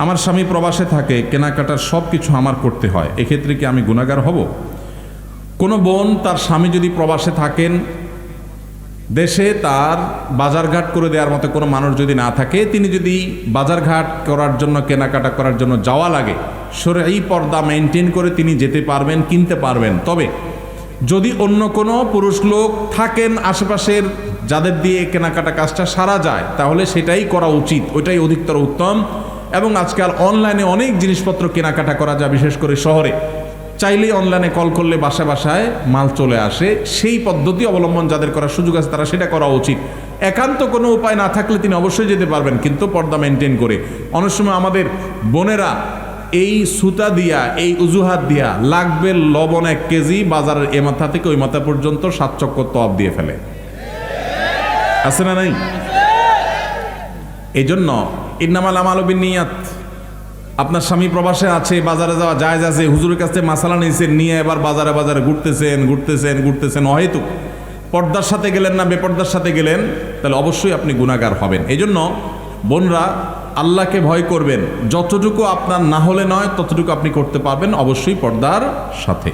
আমার স্বামী প্রবাসে থাকে, কেনাকাটার সব কিছু আমার করতে হয়, এক্ষেত্রে কি আমি গুনাহগার হব? কোনো বোন তার স্বামী যদি প্রবাসে থাকেন, দেশে তার বাজারঘাট করে দেওয়ার মতো কোনো মানুষ যদি না থাকে, তিনি যদি বাজারঘাট করার জন্য, কেনাকাটা করার জন্য যাওয়া লাগে, শরঈ পর্দা মেনটেন করে তিনি যেতে পারবেন, কিনতে পারবেন। তবে যদি অন্য কোনো পুরুষ লোক থাকেন আশেপাশের, যাদের দিয়ে কেনাকাটা কাজটা সারা যায়, তাহলে সেটাই করা উচিত, ওইটাই অধিকতর উত্তম। এবং আজকাল অনলাইনে অনেক জিনিসপত্র কেনাকাটা করা যায়, বিশেষ করে শহরে চাইলেই অনলাইনে কল করলে বাসায় বাসায় মাল চলে আসে। সেই পদ্ধতি অবলম্বন যাদের করার সুযোগ আছে তারা সেটা করা উচিত। একান্ত কোনো উপায় না থাকলে তিনি অবশ্যই যেতে পারবেন, কিন্তু পর্দা মেনটেন করে। অনেক সময় আমাদের বোনেরা এই সুতা দিয়া, এই অজুহাত দিয়া লাগবে লবণ 1 কেজি, বাজারের এ মাথা থেকে ওই মাথা পর্যন্ত 7 চক্কর তওয়াব দিয়ে ফেলে, আছে না নাই? এই জন্য ইন্নামাল আমালু বিন্নিয়াত। আপনার স্বামী প্রবাসে আছে, বাজারে যাওয়া জায়েজ আছে, হুজুরের কাছে মাসালা নিয়েছেন, নিয়ে এবার বাজারে বাজারে ঘুরতেছেন অহেতুক। পর্দার সাথে গেলেন না বেপর্দার সাথে গেলেন, তাহলে অবশ্যই আপনি গুনাহগার হবেন। এই জন্য বোনরা আল্লাহকে ভয় করবেন, যতটুকু আপনার না হলে নয় ততটুকু আপনি করতে পারবেন, অবশ্যই পর্দার সাথে।